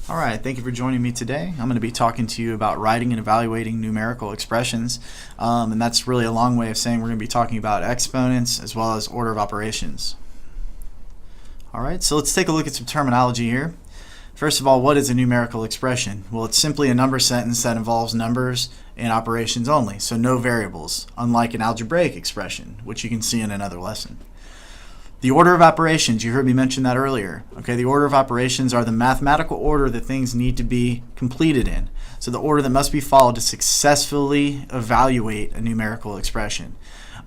Alright, thank you for joining me today. I'm going to be talking to you about writing and evaluating numerical expressions, and that's really a long way of saying we're going to be talking about exponents as well as order of operations. Alright, so let's take a look at some terminology here. First of all, what is a numerical expression? Well, it's simply a number sentence that involves numbers and operations only, so no variables, unlike an algebraic expression, which you can see in another lesson. The order of operations, you heard me mention that earlier. Okay, the order of operations are the mathematical order that things need to be completed in. So the order that must be followed to successfully evaluate a numerical expression.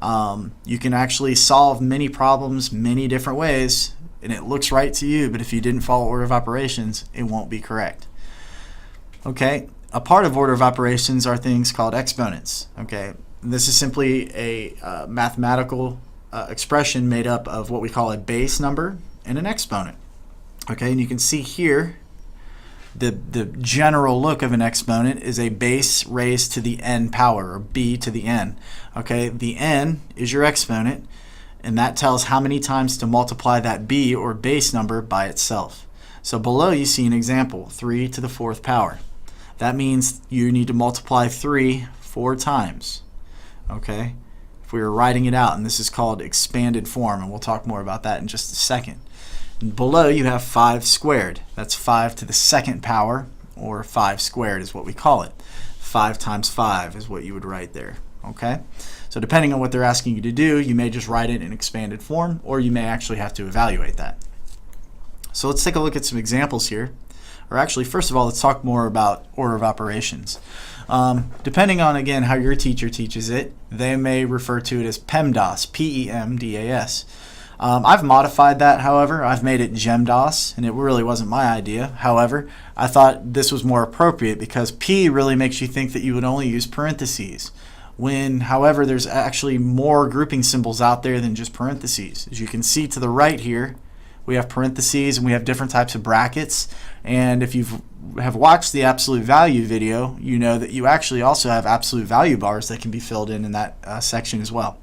You can actually solve many problems many different ways, and it looks right to you, but if you didn't follow order of operations, it won't be correct. Okay, a part of order of operations are things called exponents. Okay, this is simply a mathematical expression made up of what we call a base number and an exponent. Okay, and you can see here the general look of an exponent is a base raised to the n power, or b to the n. Okay, the n is your exponent, and that tells how many times to multiply that b or base number by itself. So below you see an example, 3 to the 4th power. That means you need to multiply 3 4 times. Okay, if we were writing it out, and this is called expanded form, and we'll talk more about that in just a second. And below you have 5 squared. That's 5 to the 2nd power, or 5 squared is what we call it. 5 times 5 is what you would write there. Okay, so depending on what they're asking you to do, you may just write it in expanded form, or you may actually have to evaluate that. So let's take a look at some examples here. Or actually, first of all, let's talk more about order of operations. Depending on, again, how your teacher teaches it, they may refer to it as Pemdas, P-E-M-D-A-S. I've modified that, however. I've made it GEMDAS, and it really wasn't my idea. However, I thought this was more appropriate because P really makes you think that you would only use parentheses. When, however, there's actually more grouping symbols out there than just parentheses. As you can see to the right here, we have parentheses and we have different types of brackets. And if you have watched the absolute value video, you know that you actually also have absolute value bars that can be filled in that section as well.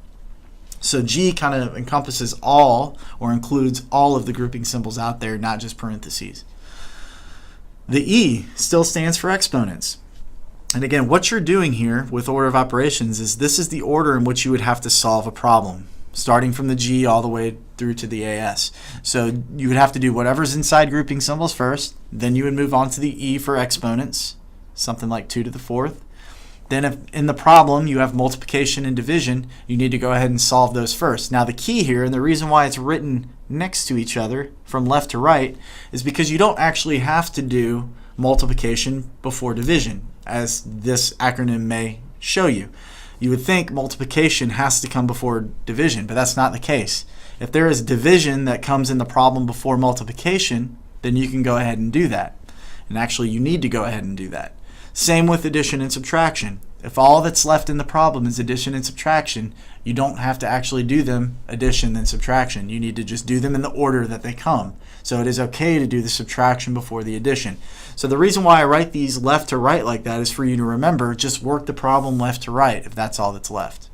So G kind of encompasses all, or includes all of the grouping symbols out there, not just parentheses. The E still stands for exponents. And again, what you're doing here with order of operations is this is the order in which you would have to solve a problem, starting from the G all the way through to the AS. So you would have to do whatever's inside grouping symbols first, then you would move on to the E for exponents, something like 2 to the 4th. Then if in the problem you have multiplication and division, you need to go ahead and solve those first. Now the key here, and the reason why it's written next to each other from left to right, is because you don't actually have to do multiplication before division, as this acronym may show you. You would think multiplication has to come before division, but that's not the case. If there is division that comes in the problem before multiplication, then you can go ahead and do that. And actually, you need to go ahead and do that. Same with addition and subtraction. If all that's left in the problem is addition and subtraction, you don't have to actually do them addition and subtraction. You need to just do them in the order that they come. So it is okay to do the subtraction before the addition. So the reason why I write these left to right like that is for you to remember, just work the problem left to right if that's all that's left.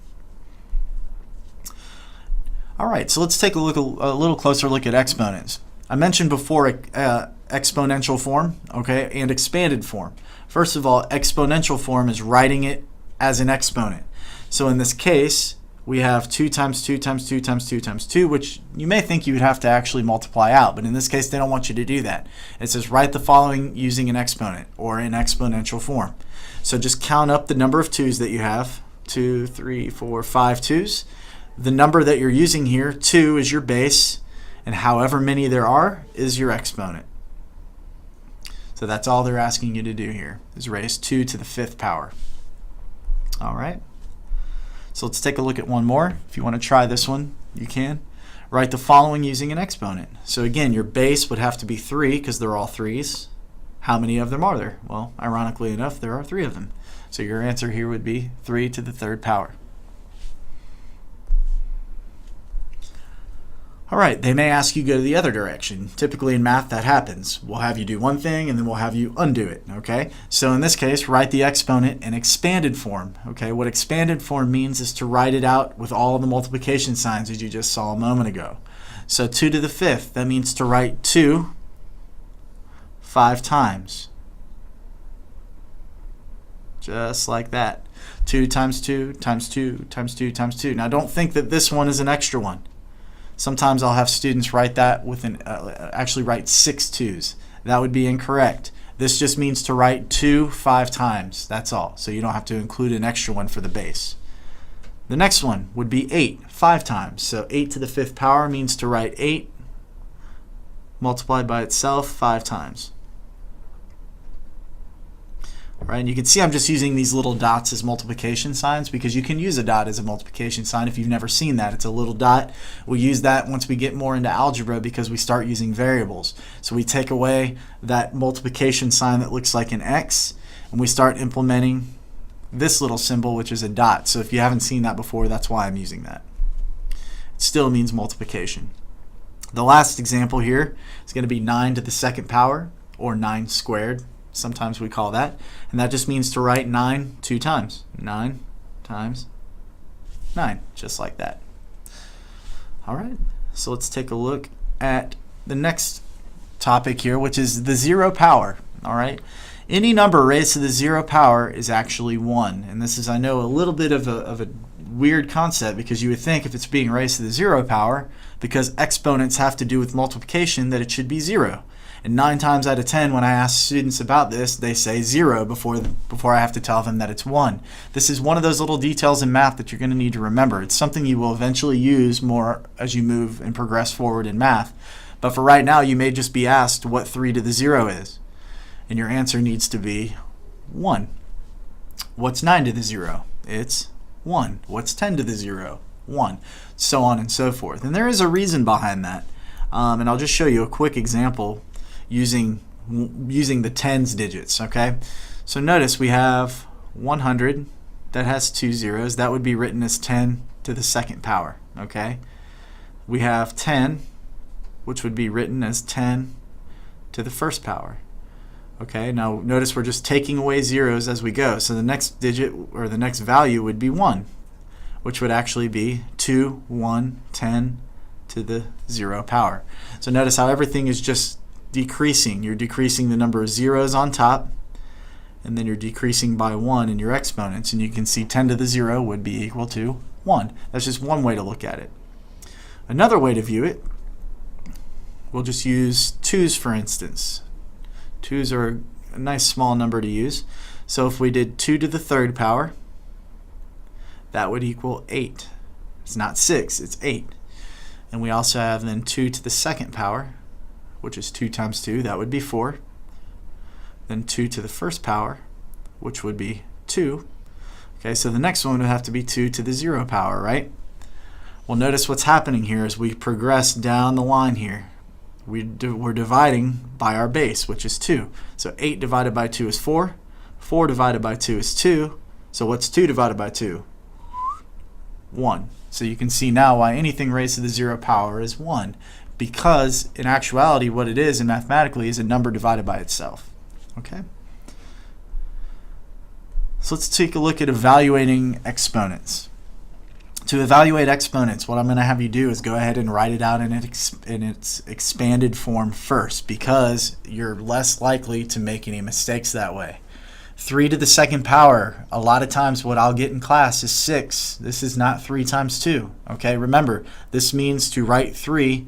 Alright, so let's take a little closer look at exponents. I mentioned before exponential form, okay, and expanded form. First of all, exponential form is writing it as an exponent. So in this case, we have 2 times 2 times 2 times 2 times 2, which you may think you would have to actually multiply out, but in this case they don't want you to do that. It says write the following using an exponent, or in exponential form. So just count up the number of 2's that you have. 2, 3, 4, 5 2's. The number that you're using here, 2, is your base, and however many there are is your exponent. So that's all they're asking you to do here, is raise 2 to the 5th power. Alright, so let's take a look at one more. If you want to try this one, you can. Write the following using an exponent. So again, your base would have to be 3 because they're all 3's. How many of them are there? Well, ironically enough, there are 3 of them. So your answer here would be 3 to the 3rd power. Alright, they may ask you to go to the other direction. Typically in math that happens. We'll have you do one thing and then we'll have you undo it. Okay? So in this case, write the exponent in expanded form. Okay? What expanded form means is to write it out with all of the multiplication signs as you just saw a moment ago. So 2 to the 5th, that means to write 2 5 times. Just like that. 2 times 2 times 2 times 2 times 2. Now don't think that this one is an extra one. Sometimes I'll have students write that with actually write 6 2's. That would be incorrect. This just means to write 2 5 times. That's all. So you don't have to include an extra one for the base. The next one would be 8 5 times. So 8 to the 5th power means to write 8 multiplied by itself 5 times. Right, and you can see I'm just using these little dots as multiplication signs because you can use a dot as a multiplication sign if you've never seen that. It's a little dot. We use that once we get more into algebra because we start using variables. So we take away that multiplication sign that looks like an X and we start implementing this little symbol, which is a dot. So if you haven't seen that before, that's why I'm using that. It still means multiplication. The last example here is going to be 9 to the 2nd power, or 9 squared. Sometimes we call that, and that just means to write 9 2 times. 9 times 9, just like that. All right, so let's take a look at the next topic here, which is the 0 power. All right, any number raised to the 0 power is actually 1, and this is, I know, a little bit of a weird concept because you would think if it's being raised to the 0 power, because exponents have to do with multiplication, that it should be 0. And 9 times out of 10, when I ask students about this, they say 0 before I have to tell them that it's 1. This is one of those little details in math that you're going to need to remember. It's something you will eventually use more as you move and progress forward in math. But for right now, you may just be asked what 3 to the 0 is. And your answer needs to be 1. What's 9 to the 0? It's 1. What's 10 to the 0? 1. So on and so forth. And there is a reason behind that. And I'll just show you a quick example using the tens digits. Okay, so notice we have 100 that has 2 zeros. That would be written as 10 to the 2nd power. Okay, we have 10, which would be written as 10 to the 1st power. Okay, now notice we're just taking away zeros as we go. So the next digit, or the next value, would be 1, which would actually be 2 1 10 to the 0 power. So notice how everything is just decreasing. You're decreasing the number of zeros on top, and then you're decreasing by 1 in your exponents, and you can see 10 to the 0 would be equal to 1. That's just one way to look at it. Another way to view it, we'll just use 2's for instance. 2's are a nice small number to use. So if we did 2 to the 3rd power, that would equal 8. It's not 6, it's 8. And we also have then 2 to the 2nd power, which is 2 times 2, that would be 4. Then 2 to the 1st power, which would be 2. Okay, so the next one would have to be 2 to the 0 power, right? Well, notice what's happening here as we progress down the line here. We're dividing by our base, which is 2. So 8 divided by 2 is 4. 4 divided by 2 is 2. So what's 2 divided by 2? 1. So you can see now why anything raised to the 0 power is 1. Because in actuality what it is, and mathematically, is a number divided by itself. Okay? So let's take a look at evaluating exponents. To evaluate exponents, what I'm going to have you do is go ahead and write it out in its expanded form first, because you're less likely to make any mistakes that way. 3 to the 2nd power, a lot of times what I'll get in class is 6. This is not 3 times 2. Okay, remember, this means to write 3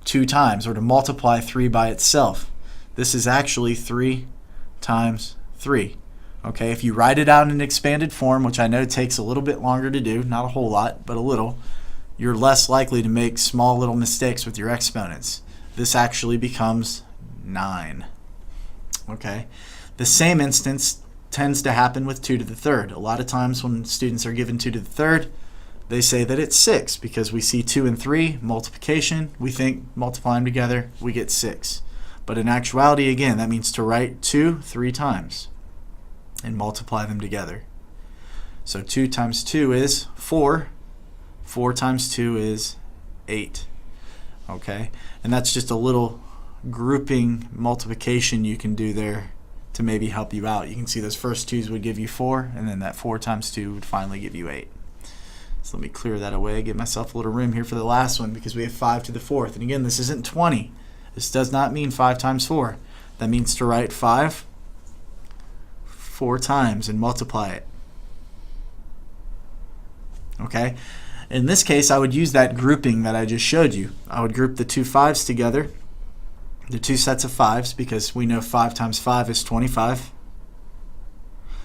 2 times, or to multiply 3 by itself. This is actually 3 times 3. Okay, if you write it out in an expanded form, which I know takes a little bit longer to do, not a whole lot, but a little, you're less likely to make small little mistakes with your exponents. This actually becomes 9. Okay, the same instance tends to happen with 2 to the 3rd. A lot of times when students are given 2 to the 3rd, they say that it's 6 because we see 2 and 3, multiplication, we think multiply them together, we get 6. But in actuality, again, that means to write 2 3 times and multiply them together. So 2 times 2 is 4. 4 times 2 is 8. Okay, and that's just a little grouping multiplication you can do there to maybe help you out. You can see those first 2's would give you 4, and then that 4 times 2 would finally give you 8. So let me clear that away, give myself a little room here for the last one, because we have 5 to the 4th. And again, this isn't 20. This does not mean 5 times 4. That means to write 5 4 times and multiply it. Okay? In this case, I would use that grouping that I just showed you. I would group the two 5s together, the two sets of 5s, because we know 5 times 5 is 25.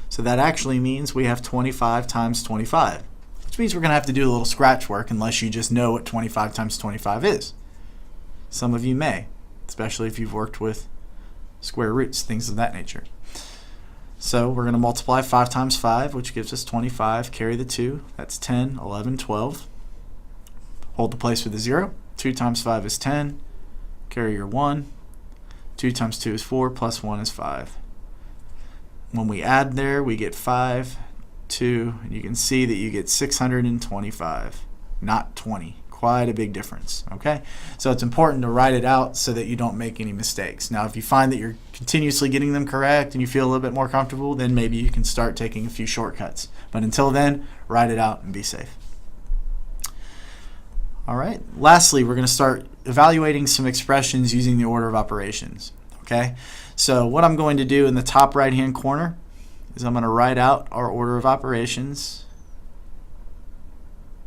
So that actually means we have 25 times 25, which means we're going to have to do a little scratch work unless you just know what 25 times 25 is. Some of you may, especially if you've worked with square roots, things of that nature. So we're going to multiply 5 times 5, which gives us 25, carry the 2, that's 10, 11, 12. Hold the place with a 0. 2 times 5 is 10, carry your 1. 2 times 2 is 4, plus 1 is 5. When we add there, we get 5, 2, and you can see that you get 625, not 20. Quite a big difference, okay? So it's important to write it out so that you don't make any mistakes. Now, if you find that you're continuously getting them correct and you feel a little bit more comfortable, then maybe you can start taking a few shortcuts. But until then, write it out and be safe. All right, lastly, we're going to start evaluating some expressions using the order of operations, okay? So what I'm going to do in the top right-hand corner is I'm going to write out our order of operations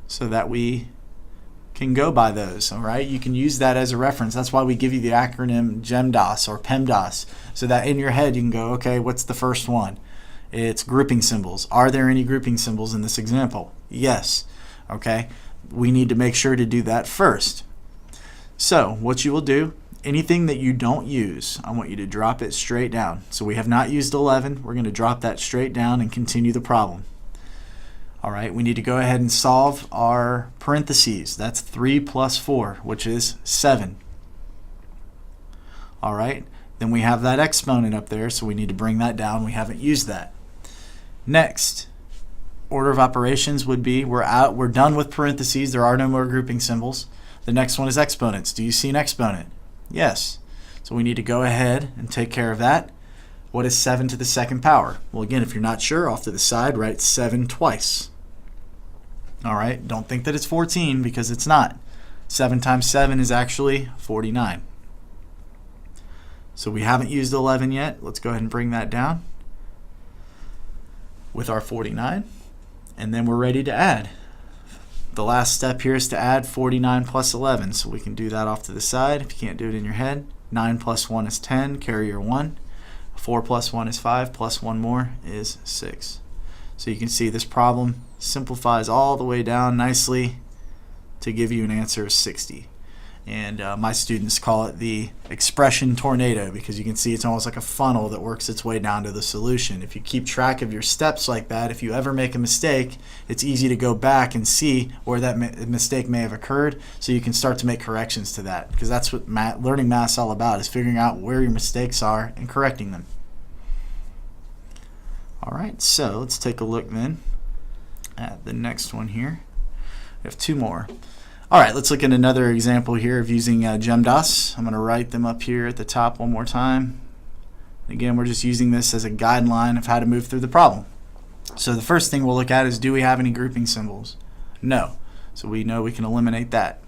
so that we can go by those, all right? You can use that as a reference. That's why we give you the acronym GEMDAS or PEMDAS, so that in your head you can go, okay, what's the first one? It's grouping symbols. Are there any grouping symbols in this example? Yes. Okay, we need to make sure to do that first. So what you will do, anything that you don't use, I want you to drop it straight down. So we have not used 11. We're going to drop that straight down and continue the problem. All right, we need to go ahead and solve our parentheses. That's 3 plus 4, which is 7. All right, then we have that exponent up there, so we need to bring that down. We haven't used that. Next, order of operations would be we're done with parentheses. There are no more grouping symbols. The next one is exponents. Do you see an exponent? Yes. So we need to go ahead and take care of that. What is 7 to the second power? Well, again, if you're not sure, off to the side, write 7 twice. All right, don't think that it's 14 because it's not. 7 times 7 is actually 49. So we haven't used 11 yet. Let's go ahead and bring that down with our 49. And then we're ready to add. The last step here is to add 49 plus 11. So we can do that off to the side if you can't do it in your head. 9 plus 1 is 10, carry your 1. 4 plus 1 is 5, plus 1 more is 6. So you can see this problem simplifies all the way down nicely to give you an answer of 60. And my students call it the expression tornado because you can see it's almost like a funnel that works its way down to the solution. If you keep track of your steps like that, if you ever make a mistake, it's easy to go back and see where that mistake may have occurred so you can start to make corrections to that, because that's what learning math is all about, is figuring out where your mistakes are and correcting them. All right, so let's take a look then at the next one here. We have 2 more. All right, let's look at another example here of using GEMDAS. I'm going to write them up here at the top one more time. Again, we're just using this as a guideline of how to move through the problem. So the first thing we'll look at is, do we have any grouping symbols? No. So we know we can eliminate that.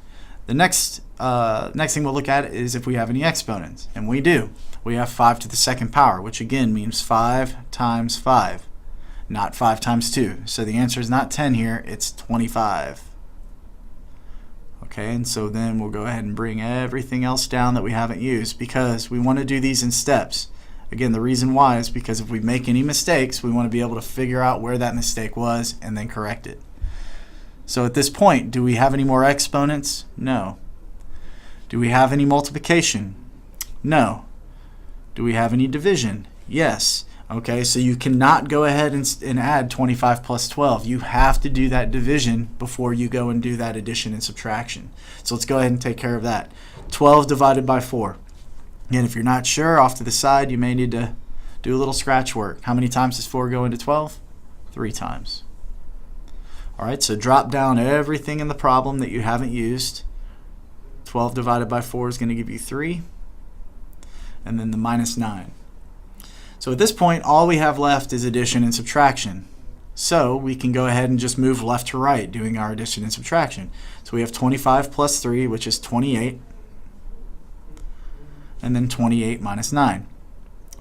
The next thing we'll look at is if we have any exponents, and we do. We have 5 to the second power, which again means 5 times 5, not 5 times 2. So the answer is not 10 here, it's 25. Okay, and so then we'll go ahead and bring everything else down that we haven't used, because we want to do these in steps. Again, the reason why is because if we make any mistakes, we want to be able to figure out where that mistake was and then correct it. So at this point, do we have any more exponents? No. Do we have any multiplication? No. Do we have any division? Yes. Okay, so you cannot go ahead and add 25 plus 12. You have to do that division before you go and do that addition and subtraction. So let's go ahead and take care of that. 12 divided by 4. Again, if you're not sure, off to the side, you may need to do a little scratch work. How many times does 4 go into 12? 3 times. All right, so drop down everything in the problem that you haven't used. 12 divided by 4 is going to give you 3. And then the minus 9. So at this point, all we have left is addition and subtraction. So we can go ahead and just move left to right doing our addition and subtraction. So we have 25 plus 3, which is 28. And then 28 minus 9.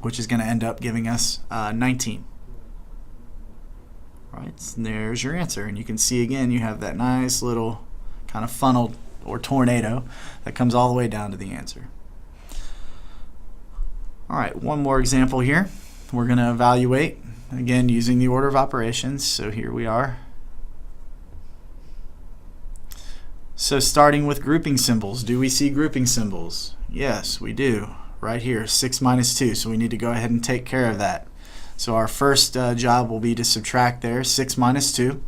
which is going to end up giving us 19. All right, and there's your answer. And you can see again, you have that nice little kind of funnel or tornado that comes all the way down to the answer. All right, one more example here. We're going to evaluate, again, using the order of operations. So here we are. So starting with grouping symbols, do we see grouping symbols? Yes, we do. Right here, 6 minus 2. So we need to go ahead and take care of that. So our first job will be to subtract there, 6 minus 2.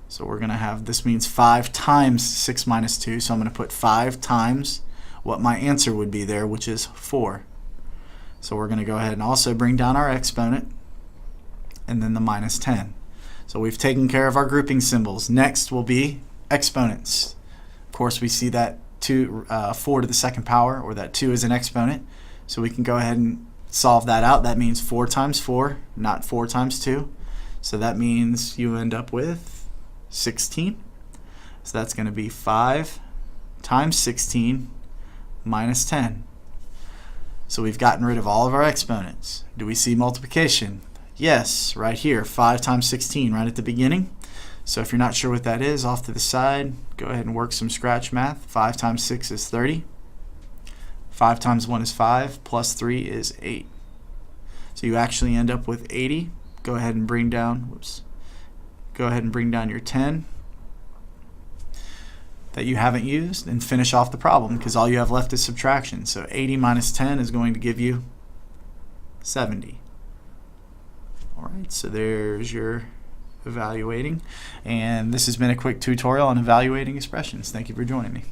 So we're going to have, this means 5 times 6 minus 2. So I'm going to put 5 times what my answer would be there, which is 4. So we're going to go ahead and also bring down our exponent and then the minus 10. So we've taken care of our grouping symbols. Next will be exponents. Of course, we see that 4 to the second power, or that 2 is an exponent. So we can go ahead and solve that out. That means 4 times 4, not 4 times 2. So that means you end up with 16. So that's going to be 5 times 16 minus 10. So we've gotten rid of all of our exponents. Do we see multiplication? Yes, right here, 5 times 16 right at the beginning. So if you're not sure what that is, off to the side, go ahead and work some scratch math. 5 times 6 is 30. 5 times 1 is 5, plus 3 is 8. So you actually end up with 80. Go ahead and bring down, go ahead and bring down your 10 that you haven't used and finish off the problem, because all you have left is subtraction. So 80 minus 10 is going to give you 70. All right, so there's your evaluating, and this has been a quick tutorial on evaluating expressions. Thank you for joining me.